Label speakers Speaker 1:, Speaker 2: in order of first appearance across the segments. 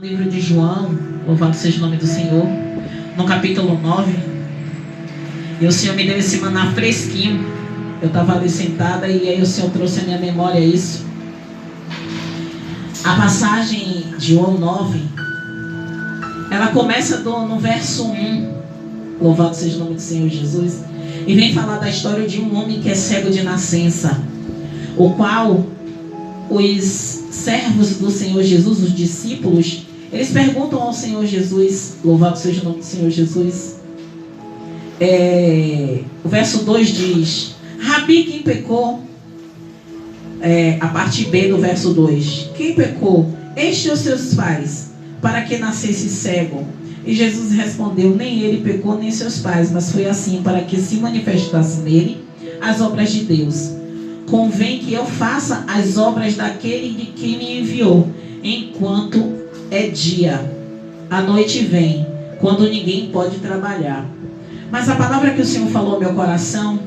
Speaker 1: Livro de João, louvado seja o nome do Senhor, no capítulo 9, e o Senhor me deu esse maná fresquinho. Eu estava ali sentada e aí o Senhor trouxe à minha memória isso. A passagem de João 9, ela começa no verso 1, louvado seja o nome do Senhor Jesus, e vem falar da história de um homem que é cego de nascença, o qual os servos do Senhor Jesus, os discípulos, eles perguntam ao Senhor Jesus, louvado seja o nome do Senhor Jesus, o verso 2 diz: Rabi, quem pecou? A parte B do verso 2: quem pecou? Este ou seus pais, para que nascesse cego? E Jesus respondeu: nem ele pecou, nem seus pais, mas foi assim para que se manifestasse nele as obras de Deus. Convém que eu faça as obras daquele de quem me enviou, enquanto é dia. A noite vem, quando ninguém pode trabalhar. Mas a palavra que o Senhor falou ao meu coração,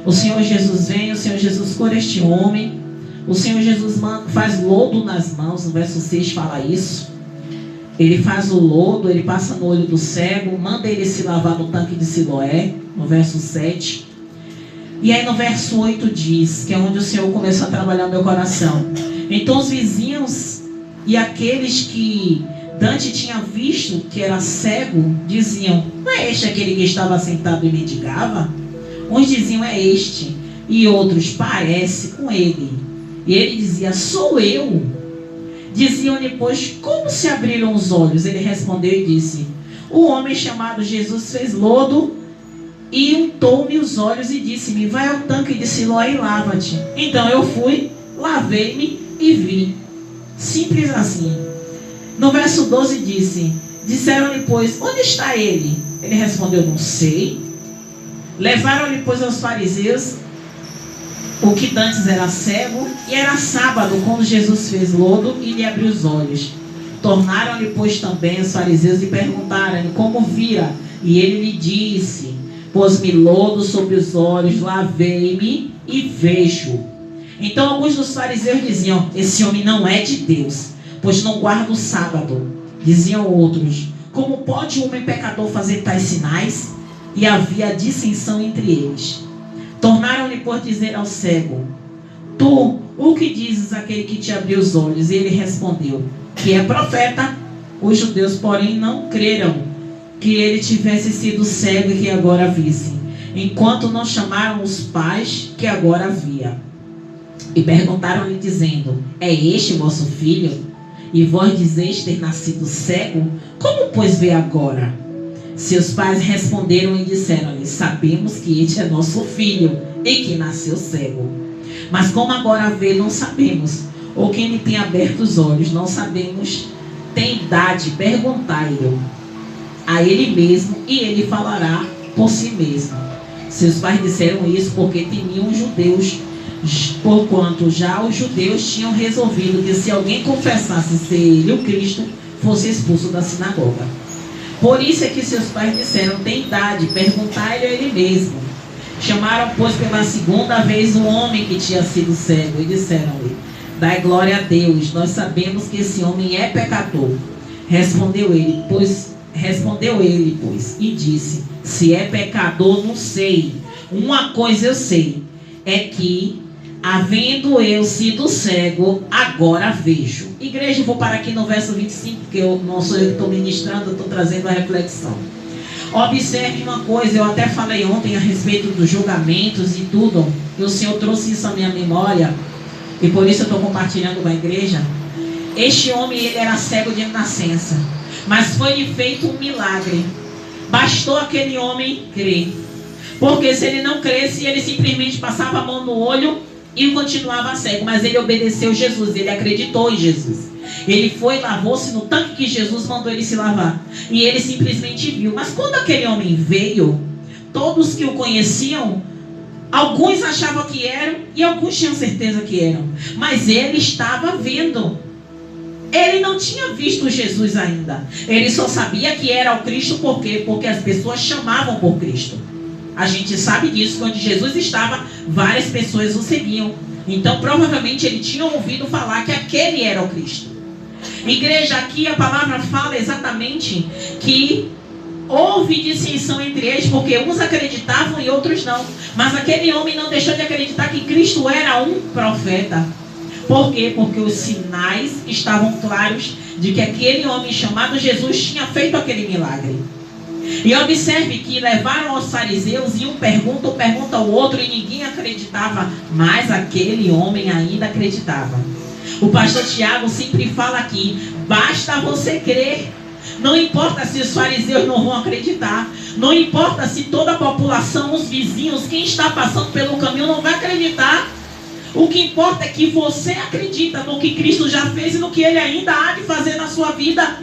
Speaker 1: o Senhor Jesus vem, o Senhor Jesus cura este homem, o Senhor Jesus faz lodo nas mãos, no verso 6 fala isso. Ele faz o lodo, ele passa no olho do cego, manda ele se lavar no tanque de Siloé, no verso 7. E aí no verso 8 diz, que é onde o Senhor começou a trabalhar o meu coração. Então os vizinhos e aqueles que Dante tinha visto que era cego, diziam: não é este aquele que estava sentado e mendigava? Uns diziam: é este. E outros: parece com ele. E ele dizia: sou eu. Diziam-lhe, pois, como se abriram os olhos? Ele respondeu e disse: o homem chamado Jesus fez lodo e untou-me os olhos e disse-me: vai ao tanque de Siloé e lava-te. Então eu fui, lavei-me e vi. Simples assim. No verso 12 disseram-lhe, pois, onde está ele? Ele respondeu: não sei. Levaram-lhe, pois, aos fariseus, o que dantes era cego, e era sábado, quando Jesus fez lodo e lhe abriu os olhos. Tornaram-lhe, pois, também os fariseus e perguntaram-lhe como vira. E ele lhe disse: pôs-me lodo sobre os olhos, lavei-me e vejo. Então alguns dos fariseus diziam: esse homem não é de Deus, pois não guarda o sábado. Diziam outros: como pode um homem pecador fazer tais sinais? E havia dissensão entre eles. Tornaram-lhe por dizer ao cego: tu, o que dizes àquele que te abriu os olhos? E ele respondeu: que é profeta. Os judeus, porém, não creram que ele tivesse sido cego e que agora visse, enquanto não chamaram os pais que agora via. E perguntaram-lhe dizendo: é este vosso filho? E vós dizeis ter nascido cego? Como, pois, vê agora? Seus pais responderam e disseram-lhe: sabemos que este é nosso filho e que nasceu cego. Mas como agora vê, não sabemos. Ou quem lhe tem aberto os olhos, não sabemos. Tem idade, perguntai-lhe a ele mesmo, e ele falará por si mesmo. Seus pais disseram isso porque temiam os judeus, porquanto já os judeus tinham resolvido que se alguém confessasse ser ele o Cristo, fosse expulso da sinagoga. Por isso é que seus pais disseram: tem idade, perguntai-lhe a ele mesmo. Chamaram, pois, pela segunda vez o homem que tinha sido cego e disseram-lhe: dai glória a Deus, nós sabemos que esse homem é pecador. Respondeu ele, pois, e disse: se é pecador, não sei. Uma coisa eu sei, é que, havendo eu sido cego, agora vejo. Igreja, eu vou parar aqui no verso 25, porque eu não sou eu que estou ministrando, eu estou trazendo a reflexão. Observe uma coisa, eu até falei ontem a respeito dos julgamentos e tudo, e o Senhor trouxe isso à minha memória, e por isso eu estou compartilhando com a igreja. Este homem, ele era cego de nascença, mas foi-lhe feito um milagre. Bastou aquele homem crer, porque se ele não cresce, ele simplesmente passava a mão no olho e continuava cego. Mas ele obedeceu Jesus, ele acreditou em Jesus. Ele foi, lavou-se no tanque que Jesus mandou ele se lavar, e ele simplesmente viu. Mas quando aquele homem veio, todos que o conheciam, alguns achavam que eram e alguns tinham certeza que eram, mas ele estava vendo. Ele não tinha visto Jesus ainda. Ele só sabia que era o Cristo. Por quê? Porque as pessoas chamavam por Cristo. A gente sabe disso, que onde Jesus estava, várias pessoas o seguiam. Então, provavelmente, ele tinha ouvido falar que aquele era o Cristo. Igreja, aqui a palavra fala exatamente que houve dissensão entre eles, porque uns acreditavam e outros não. Mas aquele homem não deixou de acreditar que Cristo era um profeta. Por quê? Porque os sinais estavam claros de que aquele homem chamado Jesus tinha feito aquele milagre. E observe que levaram aos fariseus e um pergunta ao outro e ninguém acreditava, mas aquele homem ainda acreditava. O pastor Tiago sempre fala aqui, basta você crer. Não importa se os fariseus não vão acreditar, não importa se toda a população, os vizinhos, quem está passando pelo caminho não vai acreditar. O que importa é que você acredita no que Cristo já fez e no que Ele ainda há de fazer na sua vida.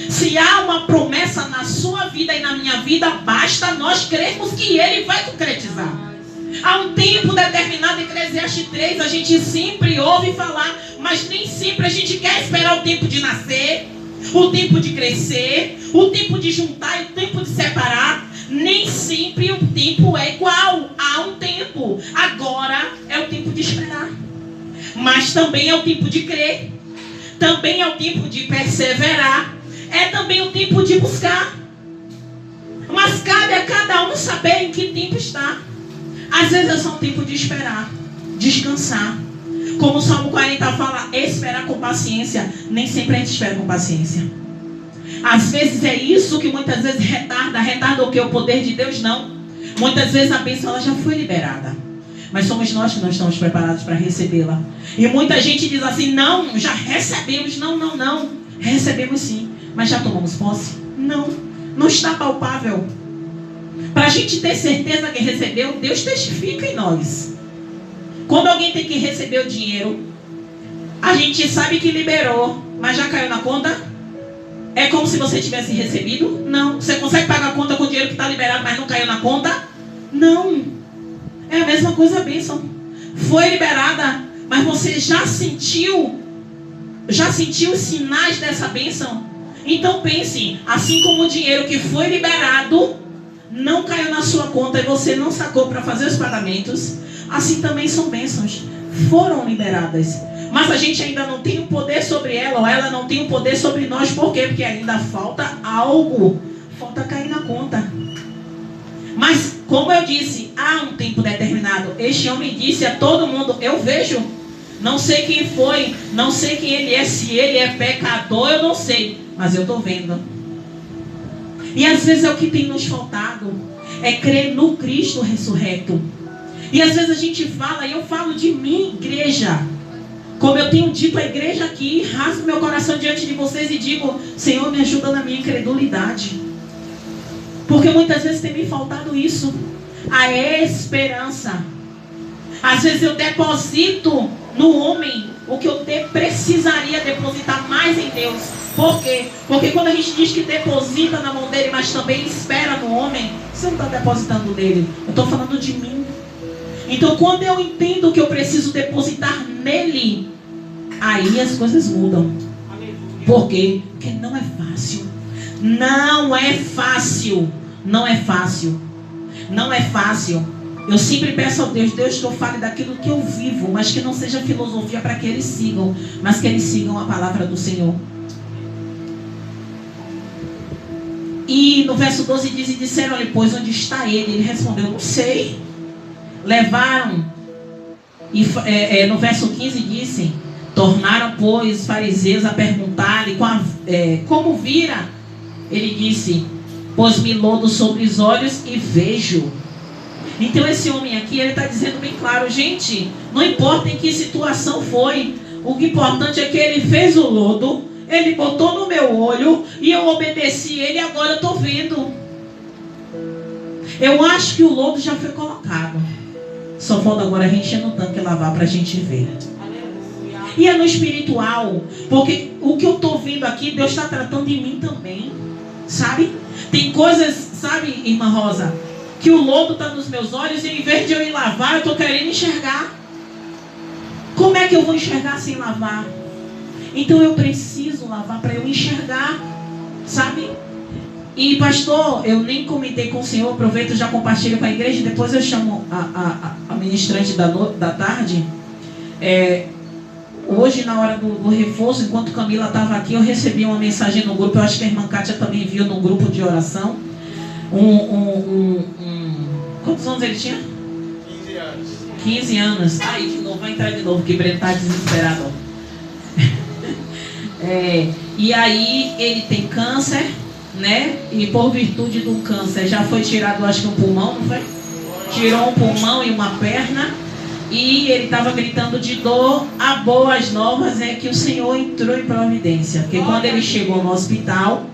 Speaker 1: Se há uma promessa na sua vida e na minha vida, basta nós crermos que Ele vai concretizar. Há um tempo determinado, em Eclesiastes 3, a gente sempre ouve falar, mas nem sempre a gente quer esperar o tempo de nascer, o tempo de crescer, o tempo de juntar e o tempo de separar. Nem sempre o tempo é igual. Há um tempo. Agora é o tempo de esperar. Mas também é o tempo de crer. Também é o tempo de perseverar. É também o tempo de buscar. Mas cabe a cada um saber em que tempo está. Às vezes é só um tempo de esperar, descansar. Como o Salmo 40 fala, esperar com paciência. Nem sempre a gente espera com paciência. Às vezes é isso que muitas vezes retarda o que? O poder de Deus? Não. Muitas vezes a bênção ela já foi liberada, mas somos nós que não estamos preparados para recebê-la. E muita gente diz assim, não, já recebemos. Não, recebemos sim, mas já tomamos posse? Não está palpável. Para a gente ter certeza que recebeu, Deus testifica em nós. Quando alguém tem que receber o dinheiro, a gente sabe que liberou, mas já caiu na conta? É como se você tivesse recebido? Não. Você consegue pagar a conta com o dinheiro que está liberado, mas não caiu na conta? Não. É a mesma coisa a bênção. Foi liberada, mas você já sentiu os sinais dessa bênção? Então pense, assim como o dinheiro que foi liberado não caiu na sua conta e você não sacou para fazer os pagamentos, assim também são bênçãos. Foram liberadas, mas a gente ainda não tem o poder sobre ela, ou ela não tem o poder sobre nós. Por quê? Porque ainda falta algo, falta cair na conta. Mas, como eu disse, há um tempo determinado. Este homem disse a todo mundo, eu vejo, não sei quem foi, não sei quem ele é, se ele é pecador, eu não sei, mas eu estou vendo. E às vezes é o que tem nos faltado, é crer no Cristo ressurreto. E às vezes a gente fala, e eu falo de mim, igreja, como eu tenho dito à igreja aqui, rasgo meu coração diante de vocês e digo, Senhor, me ajuda na minha incredulidade. Porque muitas vezes tem me faltado isso, a esperança. Às vezes eu deposito no homem o que eu precisaria depositar mais em Deus. Por quê? Porque quando a gente diz que deposita na mão dele, mas também espera no homem, você não está depositando nele, eu estou falando de mim. Então quando eu entendo que eu preciso depositar nele, aí as coisas mudam. Por quê? Porque não é fácil. Não é fácil. Não é fácil. Não é fácil. Eu sempre peço ao Deus, Deus, que eu fale daquilo que eu vivo, mas que não seja filosofia para que eles sigam, mas que eles sigam a palavra do Senhor. E no verso 12 diz, e disseram-lhe, pois onde está ele? Ele respondeu, não sei. Levaram, e no verso 15 disse, tornaram, pois, os fariseus a perguntar-lhe como vira. Ele disse, pôs-me lodo sobre os olhos e vejo. Então esse homem aqui, ele está dizendo bem claro, gente, não importa em que situação foi, o que é importante é que ele fez o lodo, ele botou no meu olho e eu obedeci ele e agora eu estou vendo. Eu acho que o lodo já foi colocado. Só falta agora a gente encher no tanque e lavar para a gente ver. E é no espiritual, porque o que eu estou vendo aqui, Deus está tratando de mim também, sabe? Tem coisas, sabe, irmã Rosa, que o lodo está nos meus olhos e em vez de eu ir lavar, eu estou querendo enxergar. Como é que eu vou enxergar sem lavar? Então eu preciso lavar para eu enxergar, sabe? E pastor, eu nem comentei com o senhor, aproveito e já compartilho com a igreja, depois eu chamo a ministrante da tarde. Hoje, na hora do reforço, enquanto Camila estava aqui, eu recebi uma mensagem no grupo, eu acho que a irmã Kátia também viu no grupo de oração. Quantos anos ele tinha?
Speaker 2: 15 anos.
Speaker 1: 15 anos. Aí, de novo, vai entrar de novo, que Breno está desesperado. E aí, ele tem câncer, né? E por virtude do câncer, já foi tirado, acho que um pulmão, não foi? Tirou um pulmão e uma perna. E ele estava gritando de dor. A boas novas é que o Senhor entrou em providência. Porque quando ele chegou no hospital,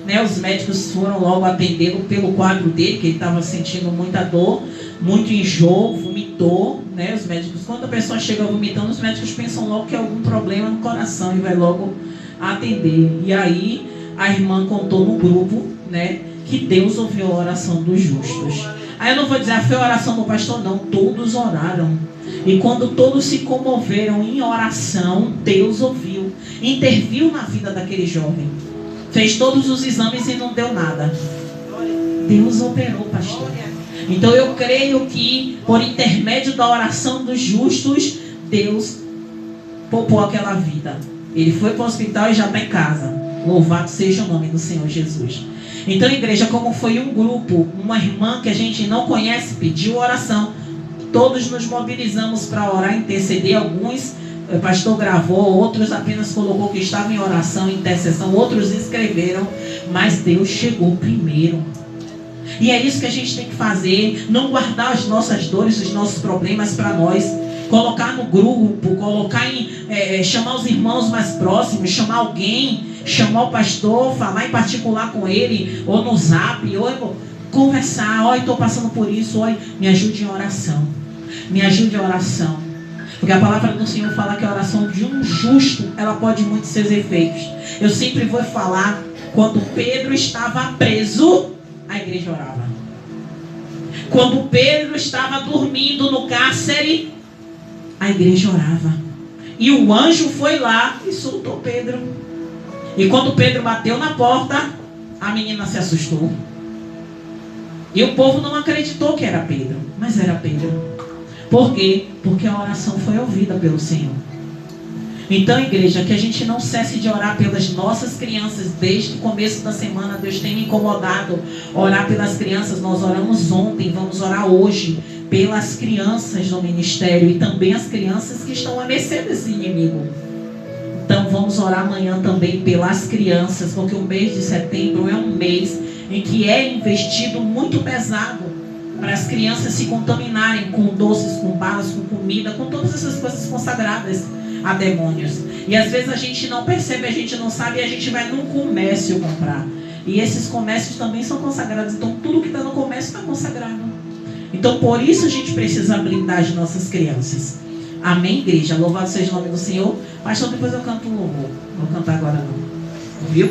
Speaker 1: né, os médicos foram logo atendê-lo pelo quadro dele, que ele estava sentindo muita dor, muito enjoo, vomitou, né? Os médicos, quando a pessoa chega vomitando, os médicos pensam logo que é algum problema no coração e vai logo atender. E aí a irmã contou no grupo, né, que Deus ouviu a oração dos justos. Aí eu não vou dizer, foi a oração do pastor, não, todos oraram. E quando todos se comoveram em oração, Deus ouviu, interviu na vida daquele jovem. Fez todos os exames e não deu nada. Deus operou, pastor. Então eu creio que por intermédio da oração dos justos, Deus poupou aquela vida. Ele foi para o hospital e já está em casa. Louvado seja o nome do Senhor Jesus. Então, igreja, como foi um grupo, uma irmã que a gente não conhece pediu oração, todos nos mobilizamos para orar, interceder. Alguns o pastor gravou, outros apenas colocou que estavam em oração, intercessão, outros escreveram, mas Deus chegou primeiro. E é isso que a gente tem que fazer, não guardar as nossas dores, os nossos problemas para nós, colocar no grupo, chamar os irmãos mais próximos, chamar alguém, chamar o pastor, falar em particular com ele, ou no zap, ou conversar, estou passando por isso, me ajude em oração, me ajude em oração. Porque a palavra do Senhor fala que a oração de um justo, ela pode muito seus efeitos. Eu sempre vou falar, quando Pedro estava preso, a igreja orava. Quando Pedro estava dormindo no cárcere, a igreja orava. E o anjo foi lá e soltou Pedro. E quando Pedro bateu na porta, a menina se assustou. E o povo não acreditou que era Pedro, mas era Pedro. Por quê? Porque a oração foi ouvida pelo Senhor. Então, igreja, que a gente não cesse de orar pelas nossas crianças. Desde o começo da semana, Deus tem me incomodado orar pelas crianças. Nós oramos ontem, vamos orar hoje pelas crianças do ministério e também as crianças que estão à mercê desse inimigo. Então, vamos orar amanhã também pelas crianças, porque o mês de setembro é um mês em que é investido muito pesado para as crianças se contaminarem com doces, com balas, com comida, com todas essas coisas consagradas a demônios. E às vezes a gente não percebe, a gente não sabe, e a gente vai num comércio comprar. E esses comércios também são consagrados. Então tudo que está no comércio está consagrado. Então por isso a gente precisa blindar as nossas crianças. Amém, igreja? Louvado seja o nome do Senhor. Pastor, depois eu canto um louvor. Não vou cantar agora não. Viu?